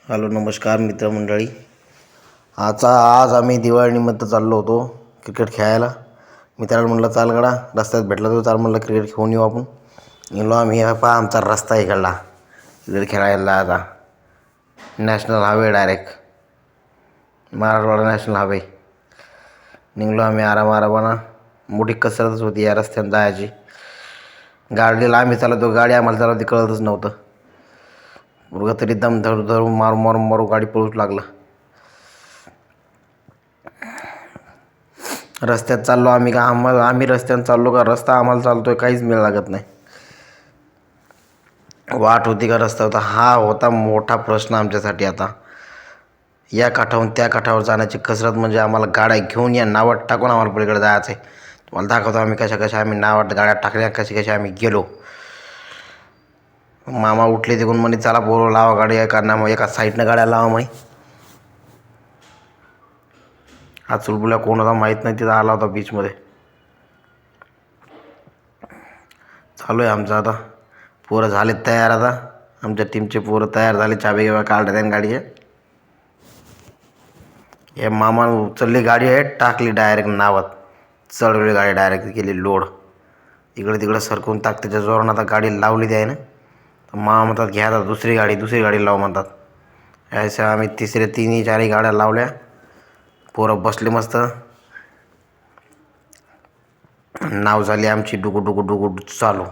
Hello नमस्कार मित्रमंडळी. आज आम्ही दिवाळीनिमित्त चाललो होतो क्रिकेट खेळायला. मित्राला म्हटलं चाल गडा, रस्त्यात भेटला तो चाल म्हटलं क्रिकेट खेळून येऊ आपण. गेलो आम्ही. पहा आमचा रस्ता इकडला क्रिकेट खेळायला. आता national highway, direct Marathwada national highway. निघलो आम्ही आरामानं. मोठी कसरतच होती या रस्त्यानं जायची. गाडीला आम्ही चालवतो, गाडी आम्हाला चालवते कळतच नव्हतं. मुलगा तरी दम धरून मारू गाडी पळूच लागला. रस्त्यात चाललो आम्ही का आम्ही रस्त्यानं चाललो का रस्ता आम्हाला चालतोय काहीच मेळ लागत नाही. वाट होती का रस्ता होता, हा होता मोठा प्रश्न आमच्यासाठी. आता या काठावरून त्या काठावर जाण्याची कसरत म्हणजे आम्हाला गाड्या घेऊन या नावात टाकून आम्हाला पलीकडे जायचं आहे. तुम्हाला दाखवतो आम्ही कशा आम्ही नावात गाड्या टाकल्या, कशी आम्ही गेलो. मामा उठले तिकडून म्हणे चला पोरं लावा गाडी, एका साईडनं गाड्या लावा माही. हा चुलबुल्या कोण होता माहीत नाही, तिथं आला होता बीचमध्ये. चालू आहे आमचं आता. पोरं झालेत तयार. आता आमच्या टीमचे पोरं तयार झाले, चाबी घेवा काढल्या त्यानं गाडीच्या. हे मामानं उचलली गाडी आहे, टाकली डायरेक्ट नावात. चढवली गाडी डायरेक्ट, केली लोड. इकडे तिकडे सरकून त्याच्या जोरानं आता गाडी लावली आहे ना. तर मामा म्हणतात घ्या आता दुसरी गाडी लावू म्हणतात. अशा आम्ही तिन्ही चारही गाड्या लावल्या. पोरं बसले मस्त. नाव झाली आमची डुगू चालू.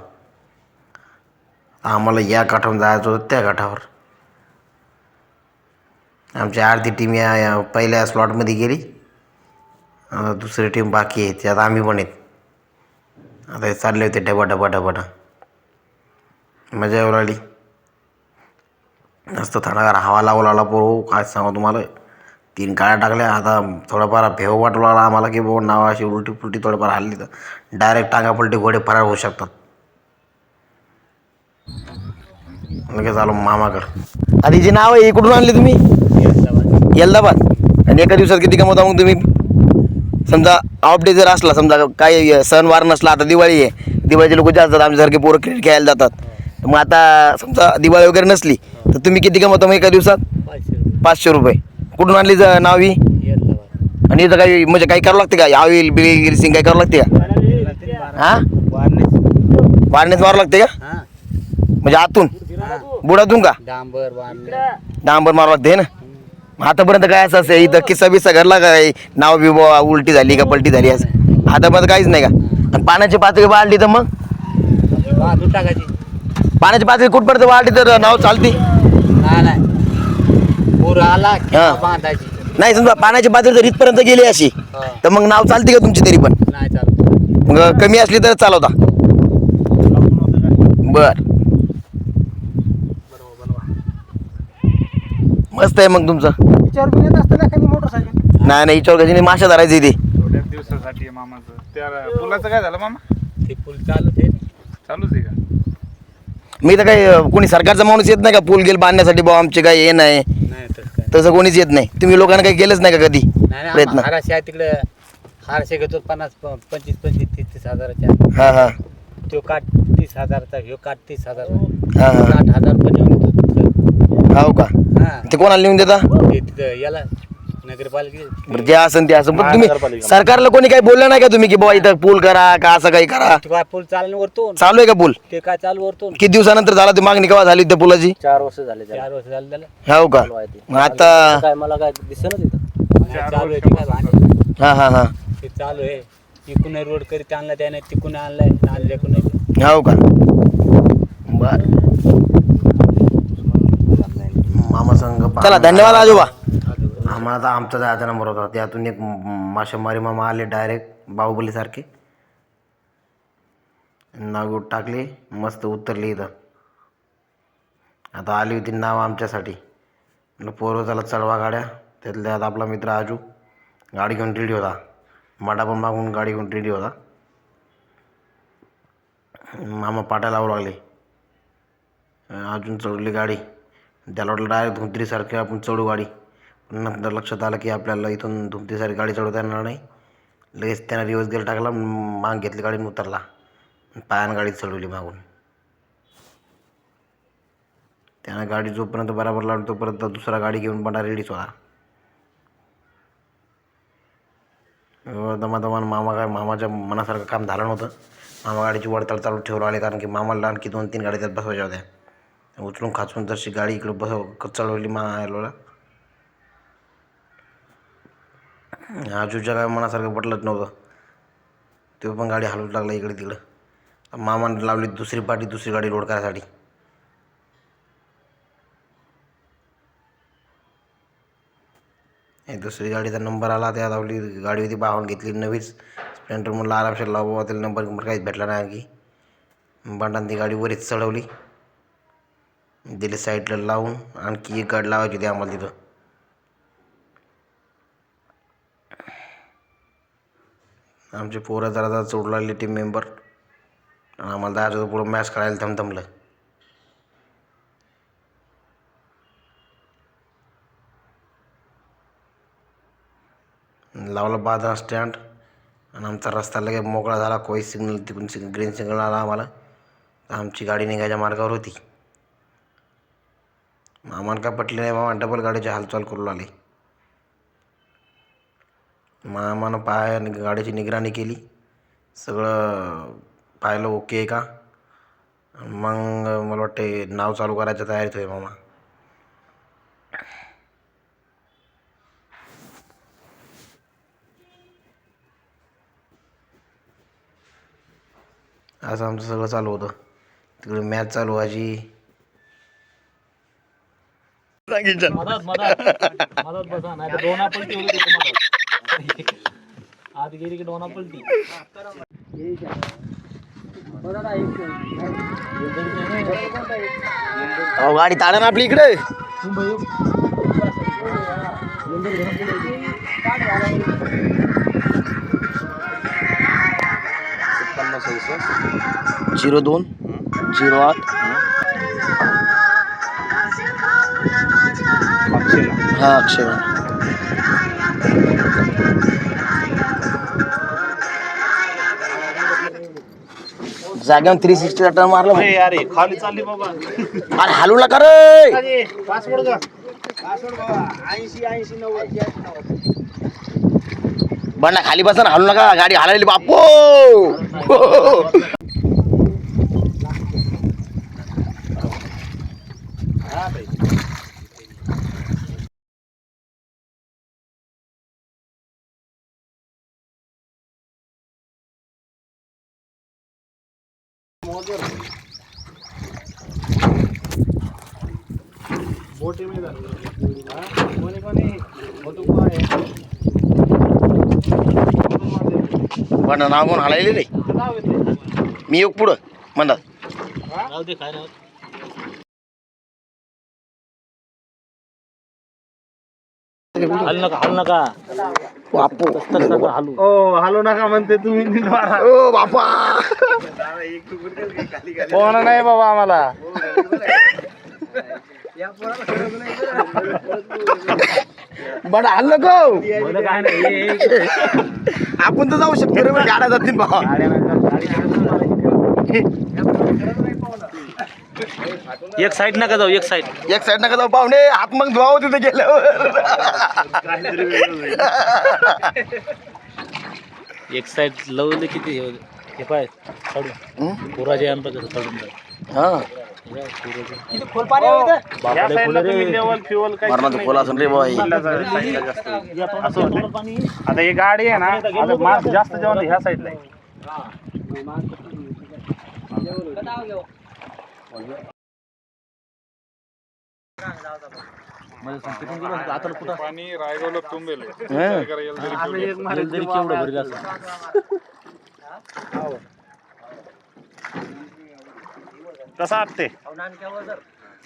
आम्हाला या काठावर जायचं होतं त्या काठावर. आमची अर्धी टीम या पहिल्या स्लॉटमध्ये गेली. दुसरी टीम बाकी आहे, त्यात आम्ही पण आहेत. आता हे चालले होते डबा. मजा येऊ राहिली. मस्त थंडागार हवा लागला पोरो, काय सांगू तुम्हाला. 3 गाड्या टाकल्या. आता थोडाफार भेव वाटू लागला आम्हाला की बाबा नाव अशी उलटी पुलटी थोडंफार हल्ली तर डायरेक्ट टांगा पलटी घोडे फरार होऊ शकतात. लगेच आलो मामाकडं. आधीचे नाव आहे कुठून आणले तुम्ही? यल्दाबाद. आणि एका दिवसात किती कमवता मग तुम्ही? समजा ऑफ डे जर असला, समजा काही सणवार नसला, आता दिवाळी आहे, दिवाळीचे लोक जातात आमच्यासारखे पोरं क्रिकेट खेळायला जातात. मग आता समजा दिवाळी वगैरे नसली तर तुम्ही किती कमवता मग एका दिवसात? 500 रुपये. कुठून आणली नाव ही? आणि इथं काही म्हणजे काही करावं लागते का? ऑइल गिरसिंग काही करावं लागते का? हां, वाढण्याच मारावं लागते का? म्हणजे आतून बुडातून का? डांबर मारावं लागते ना. आतापर्यंत काय असं असेल इथं किस्सा बिस्सा घडला काय? नाव बी उलटी झाली का पलटी झाली असं आतापर्यंत काहीच नाही का? आणि पाण्याची पातळी वाढली तर मग पाण्याची पातळी कुठपर्यंत वाढली तर नाव चालती? नाही, समजा पाण्याची पातळी जर इथपर्यंत गेली अशी तर मग नाव चालते का तुमची? तरी पण मग कमी असली तर चालवता. बर, मस्त आहे मग तुमचं. नाही हिच्यावर कशी माशा धरायची ती दिवसासाठी मामाचं. त्या पुलाचं काय झालं मामा? ते पूल चालूच आहे का? मी तर काही कोणी सरकारचा माणूस येत नाही का पूल गेल बांधण्यासाठी? भाऊ आमचे काही हे नाही, तसं कोणीच येत नाही. तुम्ही लोकांना काही केलंच नाही का कधी प्रयत्न? तिकडे हारशे घेतो 25-25, 30 हजाराच्या. हां हां, तो काठ 30 हजाराचा, ह्यो काठ 30 हजार. हां हां, 60,000 रुपये नेऊन देतो. हो का? ते कोणाला लिहून देता? तिथं याला नगरपालिका जे असं ते असं. पण तुम्ही सरकारला कोणी काही बोललं नाही का तुम्ही की बाबा इथं पूल करा का असं काही करा? काय पूल चालू वरतून चालू आहे का पूल? ते काय चालू वरतून किती दिवसानंतर झाला? ती मागणी केव्हा झाली त्या पुलाची? 4 वर्ष झाले त्याला. हो का? मग आता काय मला काय दिसत नाही चालू आहे. ते काय भांडण हां हां हां, ते चालू आहे. इकून रोड करीत आणला त्याने, तिकून आणलाय आणले. हो का? बर, मामा संघ. चला धन्यवाद आजोबा. आम्हाला आता आमचा जायचा नंबर होता. त्यातून एक मासेमारी मामा आले डायरेक्ट बाहुबली सारखे. नाव टाकली, मस्त उतरली इथं. आता आली होती नाव आमच्यासाठी. पोरं त्याला चढवा गाड्या. त्यातल्या आपला मित्र आजू गाडी घेऊन रेडी होता. माडा पण मागून गाडी घेऊन रेडी होता. मामा पाट्या लावू लागले. अजून चढवली गाडी. त्याला वाटलं डायरेक्ट धुंतरीसारखी आपण चढू गाडी. नंतर लक्षात आलं की आपल्याला इथून धुमतीसारखी गाडी चढवता येणार नाही. लगेच त्यानं रिवर्स गेअर टाकला, माग घेतली गाडीने उतरला, पायानं गाडी चढवली मागून. त्यानं गाडी जोपर्यंत बरोबर लावली तोपर्यंत दुसरा गाडी घेऊन बंडा रेडीच होता. दमादमान मामाच्या मनासारखं काम झालं नव्हतं. मामा गाडीची वडताळ चालू ठेवून आले, कारण की मामाला आणखी 2-3 गाड्या त्यात बसवायच्या होत्या. उचलून खाचून जशी गाडी इकडं चढवली आलोला. आजूच्या काय मनासारखं पटलंच नव्हतं. तो पण गाडी हलवू लागला इकडे तिकडं. मामाने लावली दुसरी पाठी, दुसरी गाडी लोड करायसाठी. दुसरी गाडीचा नंबर आला, त्या लावली गाडी होती, बावन्न घेतली नवीच स्प्लेंडर. म्हणलं आरामशीर लावा, त्याला नंबर काहीच भेटला नाही. आणखी बंडाने ती गाडी वरच चढवली, दिली साईडला लावून. आणखी एक गाडी लावायची होती आम्हाला तिथं. आमचे पोरं जरा चोडू लागले टीम मेंबर, आणि आम्हाला जायचं पुढं मॅच खेळायला थमथमलं. लावलं बाजार स्टँड, आणि आमचा रस्ता लगेच मोकळा झाला. कोई सिग्नल तिकडून ग्रीन सिग्नल आला आम्हाला. आमची गाडी निघायच्या मार्गावर होती. मामाला काय पटले नाही, मामा डबल गाडीची हालचाल करू लागले. मामानं गाडीची निगराणी केली, सगळं पाहिलं ओके आहे का. मग मला वाटते नाव चालू करायच्या तयारीत होते मामा. असं आमचं सगळं चालू होतं. तिकडे मॅच चालू व्हायची. मधात बसा, नाही तर डोना पलटी होती मधात. आत गेली की डोना पलटी. अहो गाडी ताडा ना आपली इकडे. झिरो 2 08 हा अक्षय. जाग्यावर 360 टर्न मारलं. अरे खाली चालली बाबा. अरे हलू नका रे. पासवर्ड का? बंडा खाली बसा ना, हलू नका. गाडी हलायली बापू. बंडा नाव कोण हलायले रे. मी येऊ पुढं म्हणतात. राहू दे, काय राहू. हल नका बापू. हलू. ओ हलू नका म्हणते तुम्ही. ओ बापा. फोन नाही बाबा आम्हाला. बंडा हल नको. काय नाही. आपण तर जाऊ शकतो रे, गाड्या जातील बाबा. एक साईड नका जाऊ, एक साईड. एक साईड नका जाऊ पाहुणे. हात मग धुवावं तिथे गेल्यावर. एक साईड लवले किती हे पाय चढून पुराचे आणतो कसं चढून जाईल. हा मरणाचं खोल असून रे बाई. आता ही गाडी आहे ना, आता मास्क जास्त जेवण ह्या साईडला आहे. पाणी रायगावला तुंबेल. केवढं भरलं असं. कसं वाटते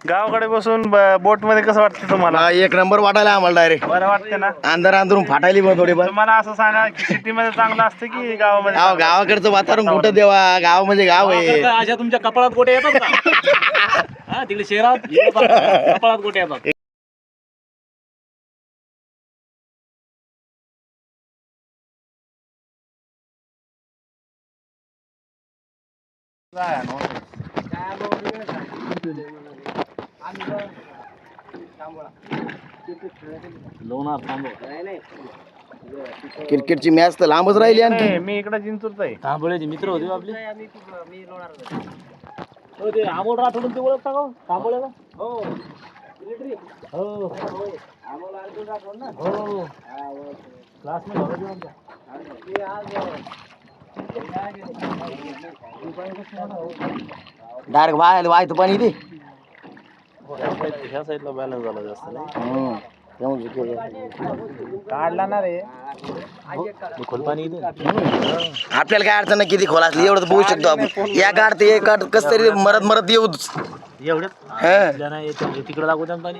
गावाकडे बसून बोट मध्ये? कसं वाटतं तुम्हाला? एक नंबर वाटायला आम्हाला डायरेक्ट. बरं वाटते ना? अंधारून फाटायली मग थोडी. तुम्हाला असं सांगा की सिटी मध्ये चांगलं असतं की गावामध्ये? गावाकडचं वातावरण कुठं देवा. गाव म्हणजे गाव आहे. अशा तुमच्या कपाळात गोटे येतात का? हा, तिकडे शहरात कपाळात गोटे येतात. लोणार तांबोळ. क्रिकेटची मॅच तर लांबच राहिली आणखी. नाही, मी इकडे जिंतूरचा आहे. तांबोळ्याचे मित्र होते हो आपले. हो ते अमोल राठोडून ते ओळखता का हो? तांबोळ्याला. हो हो हो क्लासमेट होता तो आमचा. डायरेक्ट वाहायचं पाणी ते. ह्या साईडला बॅलन्स झाला जास्त काढला ना रे. खोल पाणी इथे. आपल्याला काय अडचण नाही, किती खोल असली एवढं तर पोहू शकतो आपण. या काढ ते काढ कसं तरी मरत येऊच. एवढ्यात हा. आपल्या नाही येत, तिकडे दाखवू द्या ना पाणी.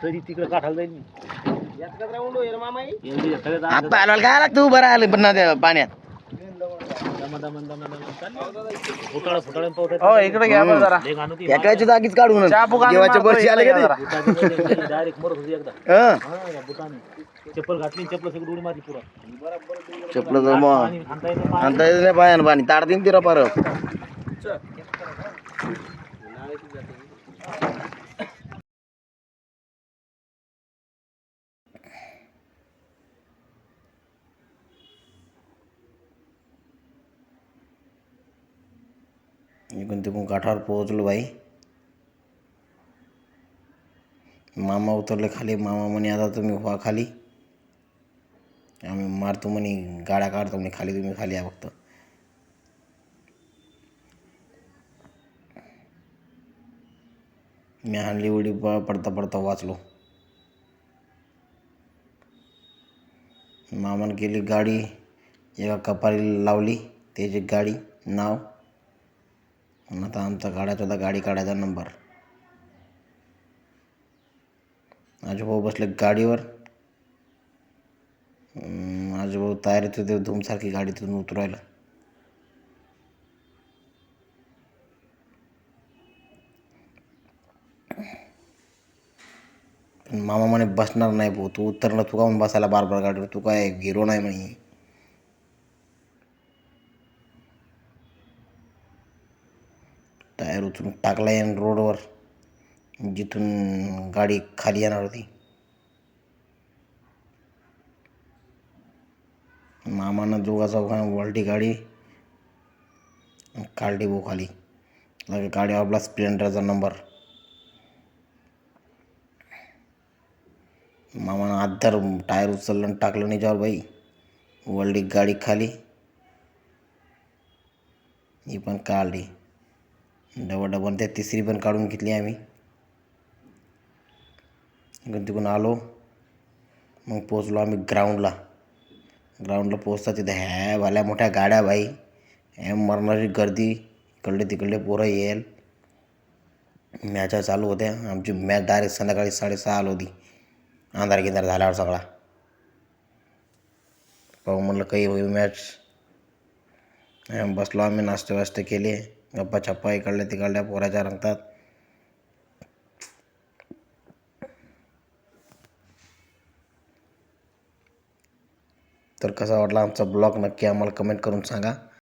तरी तिकडे काठाला जाईल मी. एवढी सगळ्यात आत हात पायला काय लागतं उभं राहिलं पण ना त्या पाण्यात. फुटाळे पाऊस आहे. हो इकडे घ्या बरं जरा. लेक आणू ती. एकाच्या जागीच काढून चहा पुकारा देवाच्या मारतोय वर्षी आले का जरा. ते. डायरेक्ट मरत होती एकदा. हा. हा, या बुटाने चप्पल घातली, चप्पल सगळी उडी मारली पुरा. चपलं तर मग पाणी आणता येत नाही, पाणी. आणता येत नाही पायानं पाणी ताडतीन तिरा पार. इकडून तिकडून काठावर पोहोचलो बाई. मामा उतरले खाली. मामा म्हणे आता तुम्ही व्हा खाली, आम्ही मारतो म्हणे गाड्या काढतो म्हणे खाली, तुम्ही खाली या फक्त. मी हाणली उडी, पडता पडता वाचलो. मामानं केली गाडी एका कपारीला लावली, त्याची गाडी नाव. आणि आता आमचा गाड्याचा होता गाडी काढायचा नंबर. आजोभाऊ बसले गाडीवर. आजोभाऊ तयारीत होते धूमसारखी गाडीतून उतरायला. पण मामा म्हणे बसणार नाही भाऊ, तू उतरणार, तू काहून बसायला बार बार गाडीवर, तू काय हिरो नाही म्हणे. टायर उचलून टाकला यानं रोडवर, जिथून गाडी खाली येणार होती. मामानं दोघा चौघांना वळटी गाडी काढली भाऊ खाली. लगे गाडी आपला स्प्लेंडरचा नंबर. मामानं आधार टायर उचललं आणि टाकलं त्याच्यावर बाई. वळली गाडी खाली. ही पण काढली डबल. त्या तिसरी पण काढून घेतली आम्ही. इकडून तिकडून आलो. मग पोचलो आम्ही ग्राउंडला. ग्राउंडला पोचता तिथे ह्या भल्या मोठ्या गाड्या बाई, ह्या मरणारी गर्दी, इकडले तिकडले पोरं येईल. मॅचा चालू होत्या. आमची मॅच डायरेक्ट संध्याकाळी 6:30 आली होती, अंधार गिंधार झाल्यावर सगळा. पाहू म्हणलं काही होईल मॅच. बसलो आम्ही, नाश्ते वास्ते केले, गप्पा छप्पा इकडल्या तिकडल्या पोराच्या रंगतात. तर कसा वाटला आमचा ब्लॉग नक्की आम्हाला कमेंट करून सांगा.